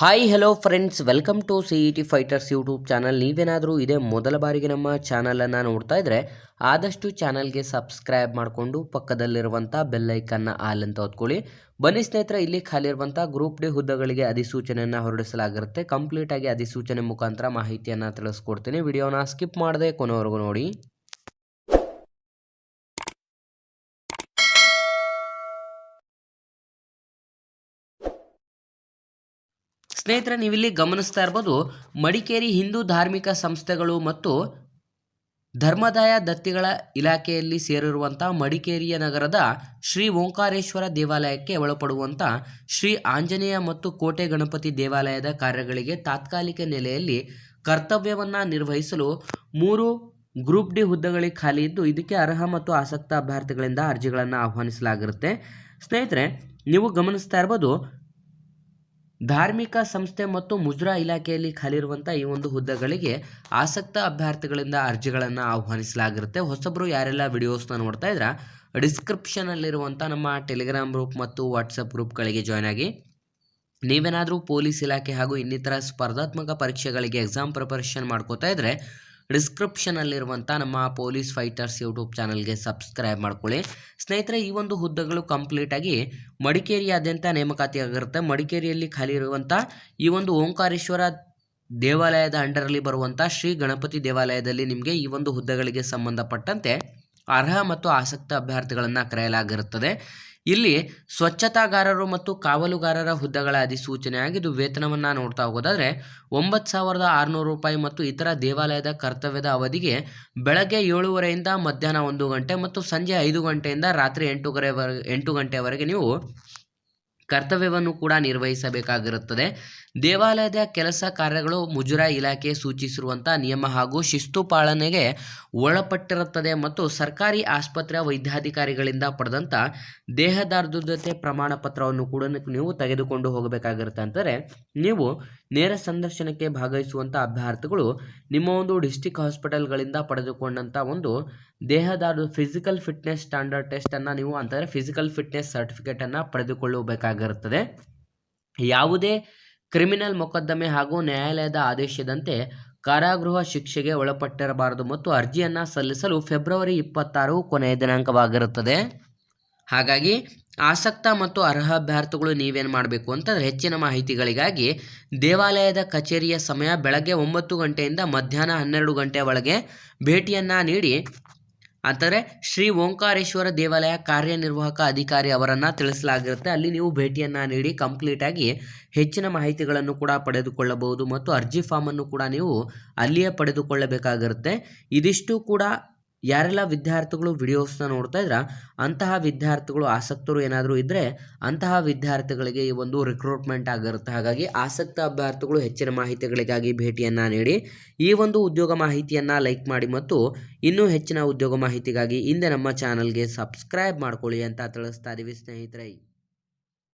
Hi hello friends, welcome to CET fighters YouTube channel. ನೀವೇನಾದರೂ ಇದೇ ಮೊದಲ ಬಾರಿಗೆ ನಮ್ಮ ಚಾನಲನ್ನು ನೋಡ್ತಾ ಇದ್ದರೆ ಆದಷ್ಟು ಚಾನಲ್ಗೆ ಸಬ್ಸ್ಕ್ರೈಬ್ ಮಾಡಿಕೊಂಡು ಪಕ್ಕದಲ್ಲಿರುವಂಥ ಬೆಲ್ಲೈಕನ್ನ ಆಲ್ ಅಂತ ಹೊತ್ಕೊಳ್ಳಿ. ಬನ್ನಿ ಸ್ನೇಹಿತರೆ, ಇಲ್ಲಿ ಖಾಲಿರುವಂಥ ಗ್ರೂಪ್ ಡಿ ಹುದ್ದೆಗಳಿಗೆ ಅಧಿಸೂಚನೆಯನ್ನು ಹೊರಡಿಸಲಾಗಿರುತ್ತೆ. ಕಂಪ್ಲೀಟಾಗಿ ಅಧಿಸೂಚನೆ ಮುಖಾಂತರ ಮಾಹಿತಿಯನ್ನು ತಿಳಿಸ್ಕೊಡ್ತೀನಿ. ವಿಡಿಯೋನ ಸ್ಕಿಪ್ ಮಾಡದೆ ಕೊನೆವರೆಗೂ ನೋಡಿ. ಸ್ನೇಹಿತರೆ, ನೀವಿಲ್ಲಿ ಗಮನಿಸ್ತಾ ಇರ್ಬೋದು, ಮಡಿಕೇರಿ ಹಿಂದೂ ಧಾರ್ಮಿಕ ಸಂಸ್ಥೆಗಳು ಮತ್ತು ಧರ್ಮದಾಯ ದತ್ತಿಗಳ ಇಲಾಖೆಯಲ್ಲಿ ಸೇರಿರುವಂಥ ಮಡಿಕೇರಿಯ ನಗರದ ಶ್ರೀ ಓಂಕಾರೇಶ್ವರ ದೇವಾಲಯಕ್ಕೆ ಒಳಪಡುವಂಥ ಶ್ರೀ ಆಂಜನೇಯ ಮತ್ತು ಕೋಟೆ ಗಣಪತಿ ದೇವಾಲಯದ ಕಾರ್ಯಗಳಿಗೆ ತಾತ್ಕಾಲಿಕ ನೆಲೆಯಲ್ಲಿ ಕರ್ತವ್ಯವನ್ನು ನಿರ್ವಹಿಸಲು 3 ಗ್ರೂಪ್ ಡಿ ಹುದ್ದೆಗಳಿಗೆ ಖಾಲಿ ಇದ್ದು, ಇದಕ್ಕೆ ಅರ್ಹ ಮತ್ತು ಆಸಕ್ತ ಅಭ್ಯರ್ಥಿಗಳಿಂದ ಅರ್ಜಿಗಳನ್ನು ಆಹ್ವಾನಿಸಲಾಗಿರುತ್ತೆ. ಸ್ನೇಹಿತರೆ, ನೀವು ಗಮನಿಸ್ತಾ ಇರ್ಬೋದು, ಧಾರ್ಮಿಕ ಸಂಸ್ಥೆ ಮತ್ತು ಮುಜರಾ ಇಲಾಖೆಯಲ್ಲಿ ಖಾಲಿರುವಂಥ ಈ ಒಂದು ಹುದ್ದೆಗಳಿಗೆ ಆಸಕ್ತ ಅಭ್ಯರ್ಥಿಗಳಿಂದ ಅರ್ಜಿಗಳನ್ನು ಆಹ್ವಾನಿಸಲಾಗಿರುತ್ತೆ. ಹೊಸಬರು ಯಾರೆಲ್ಲ ವಿಡಿಯೋಸ್ನ ನೋಡ್ತಾ ಇದ್ರೆ ಡಿಸ್ಕ್ರಿಪ್ಷನಲ್ಲಿರುವಂಥ ನಮ್ಮ ಟೆಲಿಗ್ರಾಮ್ ಗ್ರೂಪ್ ಮತ್ತು ವಾಟ್ಸಪ್ ಗ್ರೂಪ್ಗಳಿಗೆ ಜಾಯ್ನ್ ಆಗಿ. ನೀವೇನಾದರೂ ಪೊಲೀಸ್ ಇಲಾಖೆ ಹಾಗೂ ಇನ್ನಿತರ ಸ್ಪರ್ಧಾತ್ಮಕ ಪರೀಕ್ಷೆಗಳಿಗೆ ಎಕ್ಸಾಮ್ ಪ್ರಿಪರೇಷನ್ ಮಾಡ್ಕೋತಾ ಇದ್ದರೆ ಡಿಸ್ಕ್ರಿಪ್ಷನಲ್ಲಿರುವಂಥ ನಮ್ಮ ಪೊಲೀಸ್ ಫೈಟರ್ಸ್ ಯೂಟ್ಯೂಬ್ ಚಾನಲ್ಗೆ ಸಬ್ಸ್ಕ್ರೈಬ್ ಮಾಡ್ಕೊಳ್ಳಿ. ಸ್ನೇಹಿತರೆ, ಈ ಒಂದು ಹುದ್ದೆಗಳು ಕಂಪ್ಲೀಟಾಗಿ ಮಡಿಕೇರಿಯಾದ್ಯಂತ ನೇಮಕಾತಿಯಾಗಿರುತ್ತೆ. ಮಡಿಕೇರಿಯಲ್ಲಿ ಖಾಲಿ ಇರುವಂಥ ಈ ಒಂದು ಓಂಕಾರೇಶ್ವರ ದೇವಾಲಯದ ಅಂಡರಲ್ಲಿ ಬರುವಂಥ ಶ್ರೀ ಗಣಪತಿ ದೇವಾಲಯದಲ್ಲಿ ನಿಮಗೆ ಈ ಒಂದು ಹುದ್ದೆಗಳಿಗೆ ಸಂಬಂಧಪಟ್ಟಂತೆ ಅರ್ಹ ಮತ್ತು ಆಸಕ್ತ ಅಭ್ಯರ್ಥಿಗಳನ್ನು ಕರೆಯಲಾಗಿರುತ್ತದೆ. ಇಲ್ಲಿ ಸ್ವಚ್ಛತಾಗಾರರು ಮತ್ತು ಕಾವಲುಗಾರರ ಹುದ್ದೆಗಳ ಅಧಿಸೂಚನೆ ಆಗಿದ್ದು, ವೇತನವನ್ನು ನೋಡ್ತಾ ಹೋಗೋದಾದರೆ 9,600 ರೂಪಾಯಿ ಮತ್ತು ಇತರ ದೇವಾಲಯದ ಕರ್ತವ್ಯದ ಅವಧಿಗೆ ಬೆಳಗ್ಗೆ 7:30ಯಿಂದ ಮಧ್ಯಾಹ್ನ 1 ಗಂಟೆ ಮತ್ತು ಸಂಜೆ 5 ಗಂಟೆಯಿಂದ ರಾತ್ರಿ 8 ಗಂಟೆವರೆಗೆ ನೀವು ಕರ್ತವ್ಯವನ್ನು ಕೂಡ ನಿರ್ವಹಿಸಬೇಕಾಗಿರುತ್ತದೆ. ದೇವಾಲಯದ ಕೆಲಸ ಕಾರ್ಯಗಳು ಮುಜರಾಯಿ ಇಲಾಖೆ ಸೂಚಿಸಿರುವಂಥ ನಿಯಮ ಹಾಗೂ ಶಿಸ್ತು ಪಾಲನೆಗೆ ಒಳಪಟ್ಟಿರುತ್ತದೆ ಮತ್ತು ಸರ್ಕಾರಿ ಆಸ್ಪತ್ರೆಯ ವೈದ್ಯಾಧಿಕಾರಿಗಳಿಂದ ಪಡೆದಂಥ ದೇಹದಾರ್ಢ್ಯತೆ ಪ್ರಮಾಣ ಪತ್ರವನ್ನು ಕೂಡ ನೀವು ತೆಗೆದುಕೊಂಡು ಹೋಗಬೇಕಾಗಿರುತ್ತೆ. ಅಂದರೆ ನೀವು ನೇರ ಸಂದರ್ಶನಕ್ಕೆ ಭಾಗವಹಿಸುವಂಥ ಅಭ್ಯರ್ಥಿಗಳು ನಿಮ್ಮ ಒಂದು ಡಿಸ್ಟಿಕ್ ಹಾಸ್ಪಿಟಲ್ಗಳಿಂದ ಪಡೆದುಕೊಂಡಂಥ ಒಂದು ದೇಹದಾರ್ಢ್ಯ ಫಿಸಿಕಲ್ ಫಿಟ್ನೆಸ್ ಸ್ಟ್ಯಾಂಡರ್ಡ್ ಟೆಸ್ಟನ್ನು ನೀವು ಅಂತಂದರೆ ಫಿಸಿಕಲ್ ಫಿಟ್ನೆಸ್ ಸರ್ಟಿಫಿಕೇಟನ್ನು ಪಡೆದುಕೊಳ್ಳಬೇಕಾಗಿರುತ್ತದೆ. ಯಾವುದೇ ಕ್ರಿಮಿನಲ್ ಮೊಕದ್ದಮೆ ಹಾಗೂ ನ್ಯಾಯಾಲಯದ ಆದೇಶದಂತೆ ಕಾರಾಗೃಹ ಶಿಕ್ಷೆಗೆ ಒಳಪಟ್ಟಿರಬಾರದು ಮತ್ತು ಅರ್ಜಿಯನ್ನು ಸಲ್ಲಿಸಲು ಫೆಬ್ರವರಿ 26 ಕೊನೆಯ ದಿನಾಂಕವಾಗಿರುತ್ತದೆ. ಹಾಗಾಗಿ ಆಸಕ್ತ ಮತ್ತು ಅರ್ಹ ಅಭ್ಯರ್ಥಿಗಳು ನೀವೇನು ಮಾಡಬೇಕು ಅಂತಂದರೆ ಹೆಚ್ಚಿನ ಮಾಹಿತಿಗಳಿಗಾಗಿ ದೇವಾಲಯದ ಕಚೇರಿಯ ಸಮಯ ಬೆಳಗ್ಗೆ 9 ಗಂಟೆಯಿಂದ ಮಧ್ಯಾಹ್ನ 12 ಗಂಟೆ ಒಳಗೆ ಭೇಟಿಯನ್ನು ನೀಡಿ ಅಂದರೆ ಶ್ರೀ ಓಂಕಾರೇಶ್ವರ ದೇವಾಲಯ ಕಾರ್ಯನಿರ್ವಾಹಕ ಅಧಿಕಾರಿ ಅವರನ್ನು ತಿಳಿಸಲಾಗಿರುತ್ತೆ. ಅಲ್ಲಿ ನೀವು ಭೇಟಿಯನ್ನು ನೀಡಿ ಕಂಪ್ಲೀಟಾಗಿ ಹೆಚ್ಚಿನ ಮಾಹಿತಿಗಳನ್ನು ಕೂಡ ಪಡೆದುಕೊಳ್ಳಬಹುದು ಮತ್ತು ಅರ್ಜಿ ಫಾರ್ಮನ್ನು ಕೂಡ ನೀವು ಅಲ್ಲಿಯೇ ಪಡೆದುಕೊಳ್ಳಬೇಕಾಗಿರುತ್ತೆ. ಇದಿಷ್ಟು ಕೂಡ ಯಾರೆಲ್ಲ ವಿದ್ಯಾರ್ಥಿಗಳು ವಿಡಿಯೋಸ್ನ ನೋಡ್ತಾ ಇದ್ರೆ ಅಂತಹ ವಿದ್ಯಾರ್ಥಿಗಳು ಆಸಕ್ತರು ಏನಾದರೂ ಇದ್ದರೆ ಅಂತಹ ವಿದ್ಯಾರ್ಥಿಗಳಿಗೆ ಈ ಒಂದು ರಿಕ್ರೂಟ್ಮೆಂಟ್ ಆಗಿರುತ್ತೆ. ಹಾಗಾಗಿ ಆಸಕ್ತ ಅಭ್ಯರ್ಥಿಗಳು ಹೆಚ್ಚಿನ ಮಾಹಿತಿಗಳಿಗಾಗಿ ಭೇಟಿಯನ್ನು ನೀಡಿ ಈ ಒಂದು ಉದ್ಯೋಗ ಮಾಹಿತಿಯನ್ನು ಲೈಕ್ ಮಾಡಿ ಮತ್ತು ಇನ್ನೂ ಹೆಚ್ಚಿನ ಉದ್ಯೋಗ ಮಾಹಿತಿಗಾಗಿ ಹಿಂದೆ ನಮ್ಮ ಚಾನಲ್ಗೆ ಸಬ್ಸ್ಕ್ರೈಬ್ ಮಾಡ್ಕೊಳ್ಳಿ ಅಂತ ತಿಳಿಸ್ತಾ ಇದ್ದೀವಿ ಸ್ನೇಹಿತರೆ.